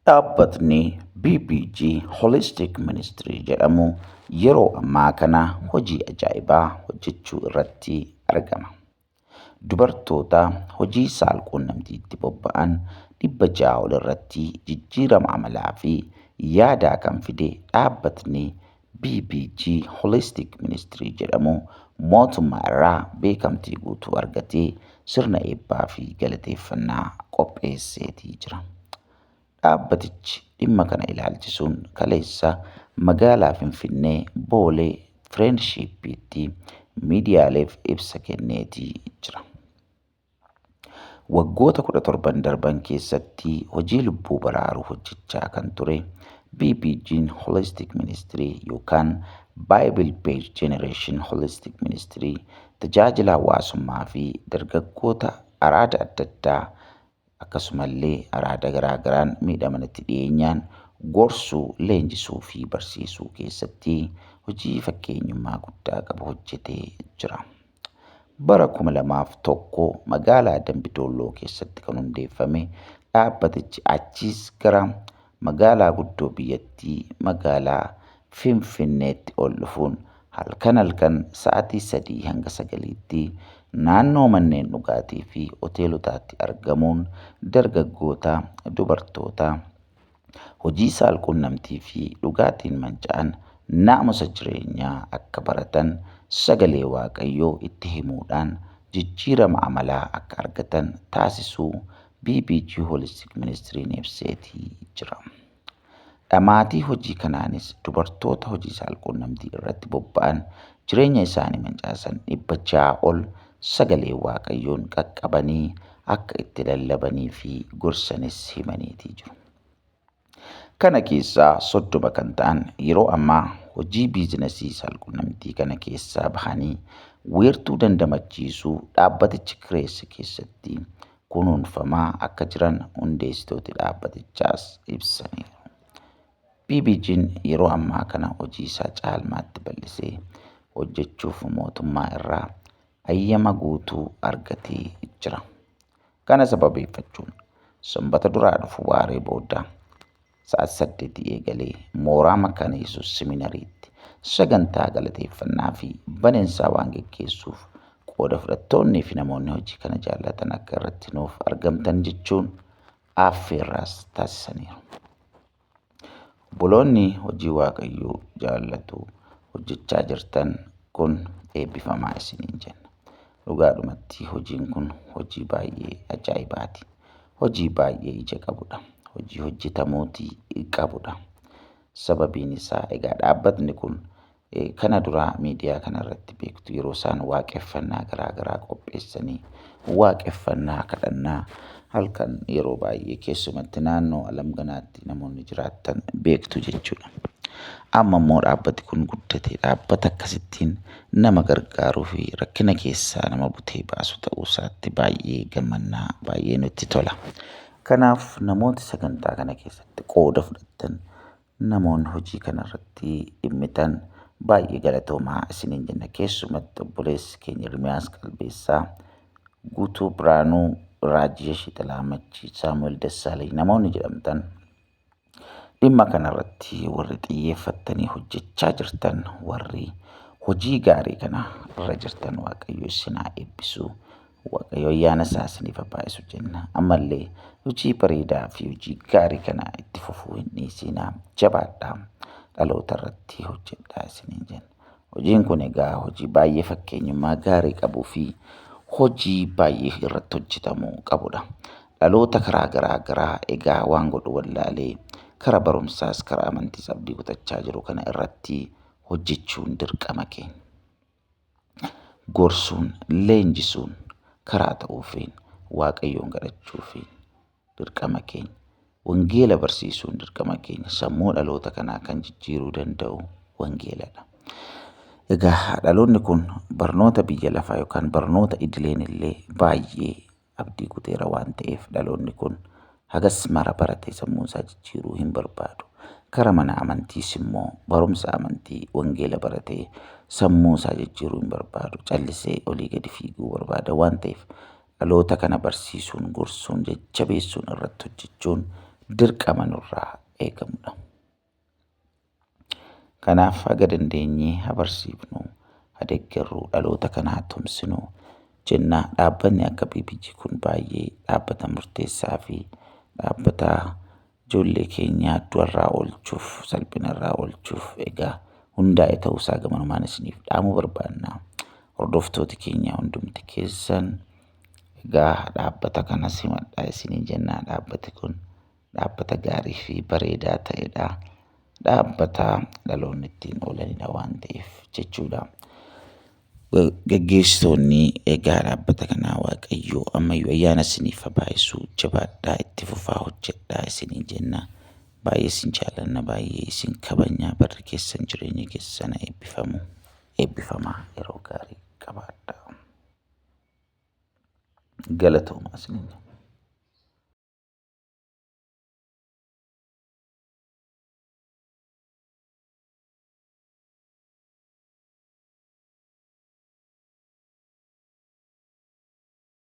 Dhaabbatni BPG Holistic Ministry jedhamu yeroo ammaa kana hojii ajaa'ibaa hojjechuu irratti argama. Dubartoota hojii saalquunnamtiitti bobba'an 600 ol irratti jijjiirama amalaa fi yaadaa kan fide dhaabbatni BPG Holistic Ministry jedhamu mootummaa irraa beekamtii guutuu argatee sirna eebbaa fi galateeffannaa qopheesseetii jira. Dhaabbatichi dhimma kana ilaalchisuun kaleessa magaalaa Finfinnee Boolee Friendshipiitti miidiyaaleef ibsa kenneetii jira. Waggoota 17 darban keessatti hojii lubbuu baraaruu hojjechaa kan ture BPG'n Holistic Ministry yookaan Bible Based Generation Holistic Ministry tajaajila hawaasummaa fi dargaggoota araada adda addaa akkasumallee araada garaagaraan miidhamanitti dhiyeenyaan gorsuu, leenjisuu fi barsiisuu keessatti hojii fakkeenyummaa guddaa qabu hojjetee jira. Bara 2001 magaalaa Dambidolloo keessatti kan hundeeffame dhaabbatichi achiis gara magaalaa guddoo biyyattii magaalaa Finfinneetti ol dhufuun halkan sa'aatii 3 hanga 9tti naannoo manneen dhugaatii fi hoteelotaatti argamuun dargaggoota, dubartoota hojii saalquunnamtii fi dhugaatiin manca'an naamusa jireenyaa akka baratan sagalee Waaqayyoo itti himuudhaan jijjiirama amalaa akka argatan taasisuu BPG Holistic Ministry'n ibseetii jira. Dhamaatii hojii kanaanis dubartoota hojii saalquunnamtii irratti bobba'an jireenya isaanii mancaasan 600 ol sagalee Waaqayyoon qaqqabanii akka itti lallabanii fi gorsanis himaniitii jiru. Kana keessaa 30 kan ta'an yeroo ammaa hojii biizinasii saalquunnamtii kana keessaa bahanii weertuu dandamachiisuu dhaabbatichi kireesse keessatti kunuunfamaa akka jiran hundeessitooti dhaabbatichaas ibsaniiru. BPG'n yeroo ammaa kana hojii isaa caalmaatti bal'isee hojjechuuf mootummaa irraa hayyama guutuu argatee jira. Kana sababeeffachuun sanbata duraa dhufu waaree booda sa'aatii 8 eegalee mooraa Makaana Yesuus Seminariitti sagantaa galateeffannaa fi baneensaa waan geggeessuuf qooda fudhattoonnii fi namoonni hojii kana jaallatan akka irratti nuuf argamtan jechuun affeerraas taasisaniiru. Obboloonni hojii Waaqayyoo jaallatu hojjechaa jirtan kun eebbifamaa isiniin jenna. Dhugaadhumatti hojiin kun hojii baay'ee ajaa'ibaati. Hojii baay'ee ija qabudha. Hojii hojjetamuutii qabudha. Sababiin isaa egaa dhaabbatni kun kana duraa miidiyaa kanarratti beektu yeroo isaan waaqeffannaa garaagaraa qopheessanii waaqeffannaa kadhannaa halkan yeroo baay'ee keessumatti naannoo alamganaatti namoonni jiraattan beektu jechuudha. Amma immoo dhaabbati kun guddatee dhaabbata akkasittiin nama gargaaruu fi rakkina keessaa nama butee baasu ta'uu isaatti baay'ee gammannaa baay'ee nutti tola. Kanaaf namooti sagantaa kana keessatti qooda fudhattan namoonni hojii kanarratti dhimmitan baay'ee galatoomaa isiniin jenna. Keessumatti obboleessi keenya Ermiyaas Qalbeessaa, Guutuu Biraanuu, Raajii Shiixalaa Machii, Saamu'eel Dassaalany namoonni jedhamtan dhimma kanarratti warri xiyyeeffattanii hojjechaa jirtan warri hojii gaarii kana irra jirtan Waaqayyo isin haa eebbisu. Waaqayyo ayyaana isaa isiniif haa baay'isu jenna. Ammallee hojii bareedaa fi hojii gaarii kana itti fufuu hin dhiisinaa. Jabaadhaa dhaloota irratti hojjedhaa isiniin jenna. Hojiin kun egaa hojii baay'ee fakkeenyummaa gaarii qabuu fi hojii baay'ee irratti hojjetamuu qabudha. Dhaloota karaa garaagaraa egaa waan godhu wallaalee karaa barumsaas karaa amantiis abdii kutachaa jiru kana irratti hojjechuun dirqama keenya. Gorsuun, leenjisuun karaa ta'uufiin Waaqayyoon kadhachuufiin dirqama keenya. Wangeela barsiisuun dirqama keenya. Sammuu dhaloota kanaa kan jijjiiruu danda'u wangeeladha. Egaa dhaloonni kun barnoota biyya lafaa yookaan barnoota idileen illee baay'ee abdii kuteera waan ta'eef dhaloonni kun hagas mara baratee sammuu isaa jijjiiruu hin barbaadu. Karaa mana amantiis immoo barumsa amantii wangeela baratee sammuu isaa jijjiiruu hin barbaadu. Callisee olii gadi fiiguu barbaada waan ta'eef dhaloota kana barsiisuun, gorsuun, jajjabeessuun irratti hojjechuun dirqama nurraa eegamudha. Kanaaf haga dandeenyee haa barsiifnu, haa deeggarru, dhaloota kana haa tumsinu jenna. Dhaabbanni akka BBG kun baay'ee dhaabbata murteessaa fi dhaabbata ijoollee keenya du'arraa oolchuuf, salphinarraa oolchuuf egaa hundaa'e ta'uusaa gamanumaan isiniif dhaamuu barbaanna. Hordoftooti keenya hundumti keessan egaa dhaabbata kana simadhaa isiniin jenna. Dhaabbati kun dhaabbata gaarii fi bareedaa ta'edha. Dhaabbata dhaloonni ittiin oolanidha waan ta'eef jechuudha. Gaggeessitoonni egaa dhaabbata kanaa Waaqayyo ammayyuu ayyaana isiniif haa baay'isu, jabaadhaa, itti fufaa hojjedhaa isiniin jenna. Baay'ee isin jaallanna, baay'ee isin kabajna. Barri keessan jireenya keessan eebbifamu, eebbifamaa, yeroo gaarii qabaadhaa. Galatoomaa isiniin jenna.